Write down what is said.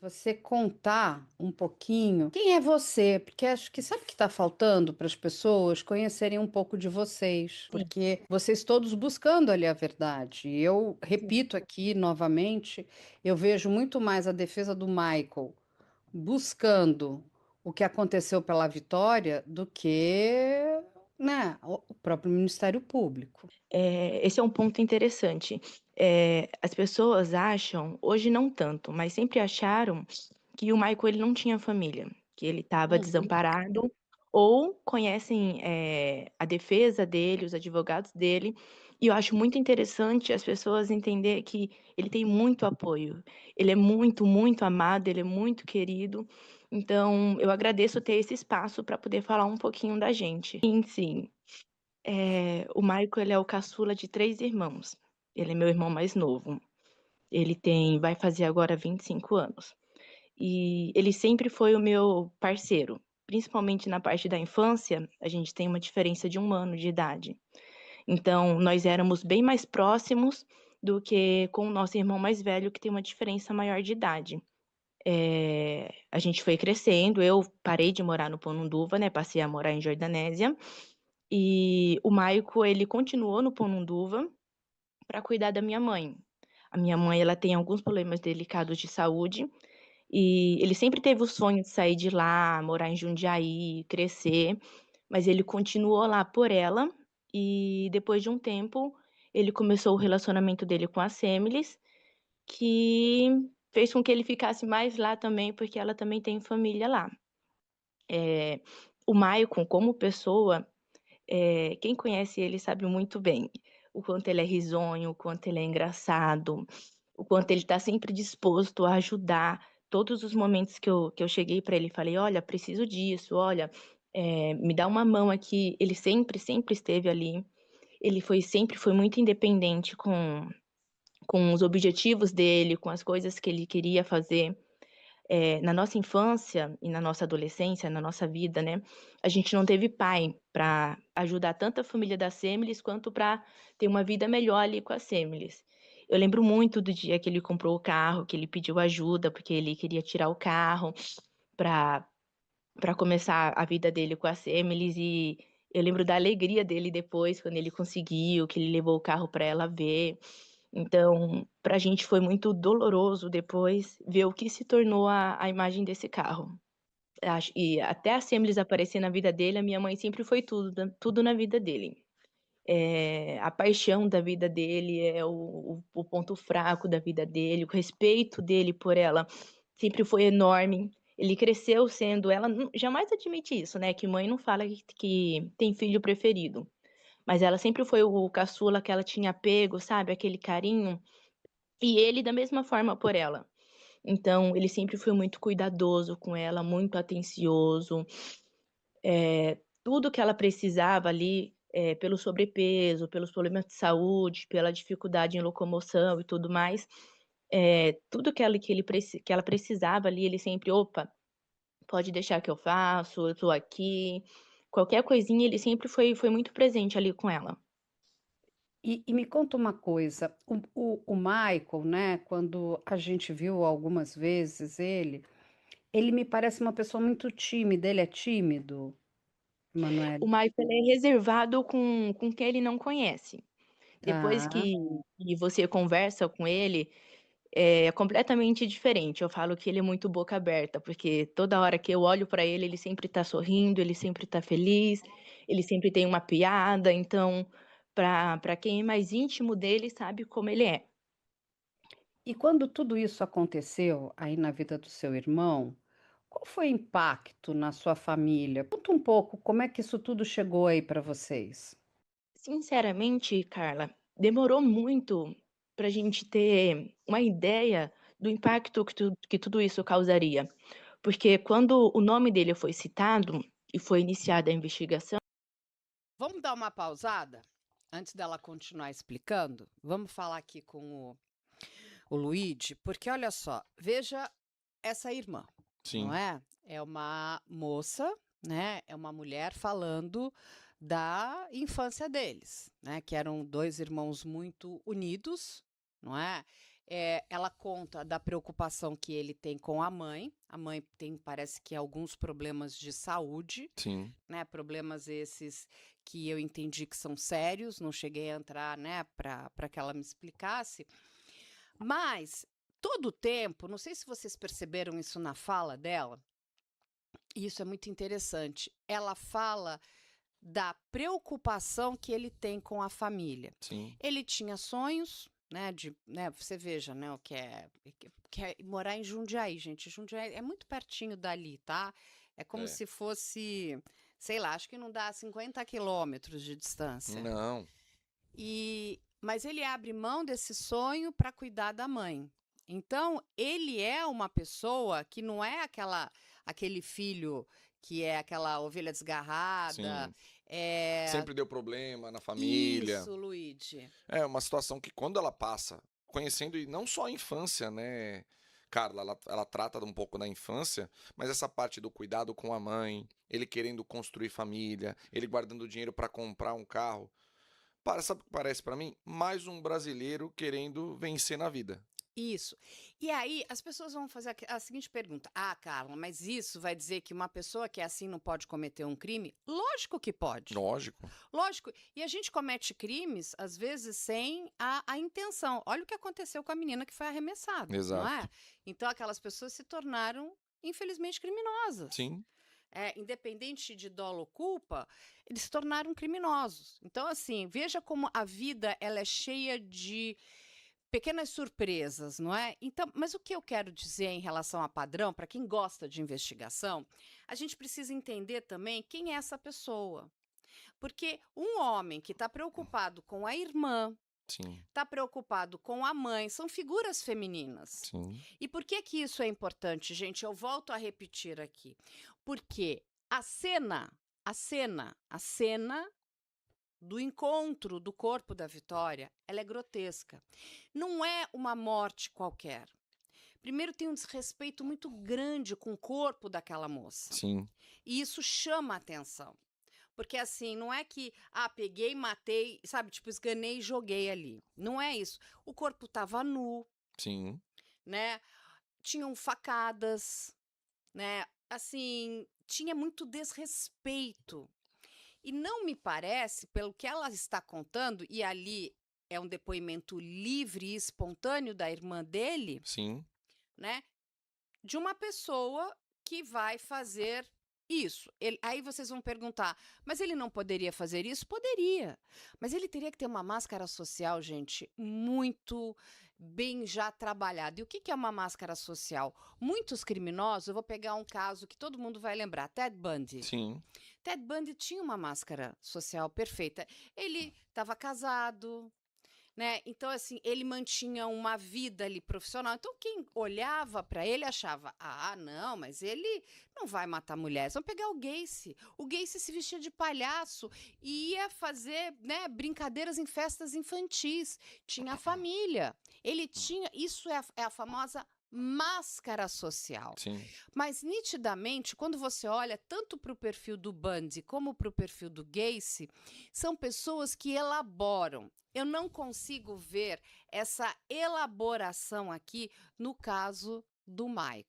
você contar um pouquinho quem é você, porque acho que sabe o que está faltando para as pessoas conhecerem um pouco de vocês, Sim, porque vocês todos buscando ali a verdade. E eu sim. repito aqui novamente, eu vejo muito mais a defesa do Michael buscando o que aconteceu pela Vitória do que, né, o próprio Ministério Público. Esse é um ponto interessante. As pessoas acham, hoje não tanto, mas sempre acharam que o Michael ele não tinha família, que ele estava Uhum. desamparado, ou conhecem, a defesa dele, os advogados dele, e eu acho muito interessante as pessoas entender que ele tem muito apoio. Ele é muito, muito amado, ele é muito querido, então eu agradeço ter esse espaço para poder falar um pouquinho da gente. Sim, sim. O Michael, ele é o caçula de 3 irmãos. Ele é meu irmão mais novo. Ele vai fazer agora 25 anos. E ele sempre foi o meu parceiro, principalmente na parte da infância, a gente tem uma diferença de 1 ano de idade. Então, nós éramos bem mais próximos do que com o nosso irmão mais velho, que tem uma diferença maior de idade. A gente foi crescendo, eu parei de morar no Ponunduva, né, passei a morar em Jordanésia, e o Maico, ele continuou no Ponunduva para cuidar da minha mãe. A minha mãe, ela tem alguns problemas delicados de saúde, e ele sempre teve o sonho de sair de lá, morar em Jundiaí, crescer, mas ele continuou lá por ela, e depois de um tempo, ele começou o relacionamento dele com a Semelis, que fez com que ele ficasse mais lá também, porque ela também tem família lá. Eh, o Maicon, como pessoa, quem conhece ele sabe muito bem o quanto ele é risonho, o quanto ele é engraçado, o quanto ele está sempre disposto a ajudar. Todos os momentos que eu cheguei para ele e falei: "Olha, preciso disso, olha, me dá uma mão aqui", ele sempre, sempre esteve ali. Ele sempre foi muito independente com os objetivos dele, com as coisas que ele queria fazer. Na nossa infância e na nossa adolescência, na nossa vida, né, a gente não teve pai para ajudar tanto a família da Semelis, quanto para ter uma vida melhor ali com a Semelis. Eu lembro muito do dia que ele comprou o carro, que ele pediu ajuda, porque ele queria tirar o carro para começar a vida dele com a Semelis, e eu lembro da alegria dele depois, quando ele conseguiu, que ele levou o carro para ela ver. Então, pra gente foi muito doloroso depois ver o que se tornou a imagem desse carro. Acho e até a Semelis aparecer na vida dele, a minha mãe sempre foi tudo na vida dele. A paixão da vida dele, é o ponto fraco da vida dele, o respeito dele por ela sempre foi enorme. Ele cresceu sendo ela jamais admite isso, né, que mãe não fala que tem filho preferido, mas ela sempre foi o caçula que ela tinha apego, sabe, aquele carinho, e ele da mesma forma por ela. Então, ele sempre foi muito cuidadoso com ela, muito atencioso, tudo que ela precisava ali, pelo sobrepeso, pelos problemas de saúde, pela dificuldade em locomoção e tudo mais, tudo que ela precisava ali, ele sempre: "Opa, pode deixar que eu faço, eu tô aqui". Qualquer coisinha, ele sempre foi muito presente ali com ela. E me conta uma coisa, o Michael, né, quando a gente viu algumas vezes ele me parece uma pessoa muito tímida, ele é tímido, O Emanuele? Michael, ele é reservado com quem ele não conhece. Depois Tá. que você conversa com ele, é completamente diferente. Eu falo que ele é muito boca aberta, porque toda hora que eu olho pra ele, ele sempre tá sorrindo, ele sempre tá feliz, ele sempre tem uma piada, então pra quem é mais íntimo dele, sabe como ele é. E quando tudo isso aconteceu aí na vida do seu irmão, qual foi o impacto na sua família? Conta um pouco como é que isso tudo chegou aí para vocês. Sinceramente, Carla, demorou muito pra gente ter uma ideia do impacto que tudo isso causaria. Porque quando o nome dele foi citado e foi iniciada a investigação. Vamos dar uma pausada? Antes dela continuar explicando, vamos falar aqui com o Luigi, porque olha só, veja essa irmã, não Sim, é? É uma moça, né? É uma mulher falando da infância deles, né? Que eram dois irmãos muito unidos, não é? Ela conta da preocupação que ele tem com a mãe. A mãe tem, parece que, alguns problemas de saúde, Sim. né? Problemas esses que eu entendi que são sérios, não cheguei a entrar, né, para que ela me explicasse. Mas, todo o tempo, não sei se vocês perceberam isso na fala dela, e isso é muito interessante. Ela fala da preocupação que ele tem com a família. Sim. Ele tinha sonhos, né, né, você veja, né, o que é morar em Jundiaí, gente. Jundiaí é muito pertinho dali, tá? É como É. se fosse, sei lá, acho que não dá 50 quilômetros de distância. Não. Mas ele abre mão desse sonho para cuidar da mãe. Então, ele é uma pessoa que não é aquele filho que é aquela ovelha desgarrada. Sim. Sempre deu problema na família. Isso, Luigi. É uma situação que quando ela passa, conhecendo, e não só a infância, né, Carla, ela trata um pouco da infância, mas essa parte do cuidado com a mãe, ele querendo construir família, ele guardando dinheiro para comprar um carro. Sabe o que parece para mim? Mais um brasileiro querendo vencer na vida. Isso. E aí, as pessoas vão fazer a seguinte pergunta: Ah, Carla, mas isso vai dizer que uma pessoa que é assim não pode cometer um crime? Lógico que pode. Lógico. Lógico. E a gente comete crimes, às vezes, sem a intenção. Olha o que aconteceu com a menina que foi arremessada, não é? Exato. Então, aquelas pessoas se tornaram, infelizmente, criminosas. Sim. Independente de dolo ou culpa, eles se tornaram criminosos. Então, assim, veja como a vida ela é cheia de pequenas surpresas, não é? Então, mas o que eu quero dizer em relação a padrão, para quem gosta de investigação, a gente precisa entender também quem é essa pessoa. Porque um homem que está preocupado com a irmã, Sim. está preocupado com a mãe, são figuras femininas. Sim. E por que que isso é importante, gente? Eu volto a repetir aqui. Porque a cena do encontro do corpo da Vitória, ela é grotesca. Não é uma morte qualquer. Primeiro, tem um desrespeito muito grande com o corpo daquela moça. Sim. E isso chama a atenção. Porque assim, não é que, peguei, matei, sabe, tipo, esganei e joguei ali. Não é isso. O corpo estava nu, Sim. né? Tinham facadas, né? Assim, tinha muito desrespeito. E não me parece, pelo que ela está contando, e ali é um depoimento livre e espontâneo da irmã dele, Sim. né? De uma pessoa que vai fazer isso. Aí vocês vão perguntar, mas ele não poderia fazer isso? Poderia. Mas ele teria que ter uma máscara social, gente, muito bem já trabalhada. E o que que é uma máscara social? Muitos criminosos, eu vou pegar um caso que todo mundo vai lembrar, Ted Bundy. Sim. Ted Bundy tinha uma máscara social perfeita. Ele estava casado, né? Então, assim, ele mantinha uma vida ali profissional. Então, quem olhava para ele achava: não, mas ele não vai matar mulheres. Vamos pegar o Gacy. O Gacy se vestia de palhaço e ia fazer, né, brincadeiras em festas infantis. Tinha a família. Ele tinha. Isso é a famosa máscara social. Sim. Mas, nitidamente, quando você olha tanto para o perfil do Bundy como para o perfil do Gacy, são pessoas que elaboram. Eu não consigo ver essa elaboração aqui no caso do Michael.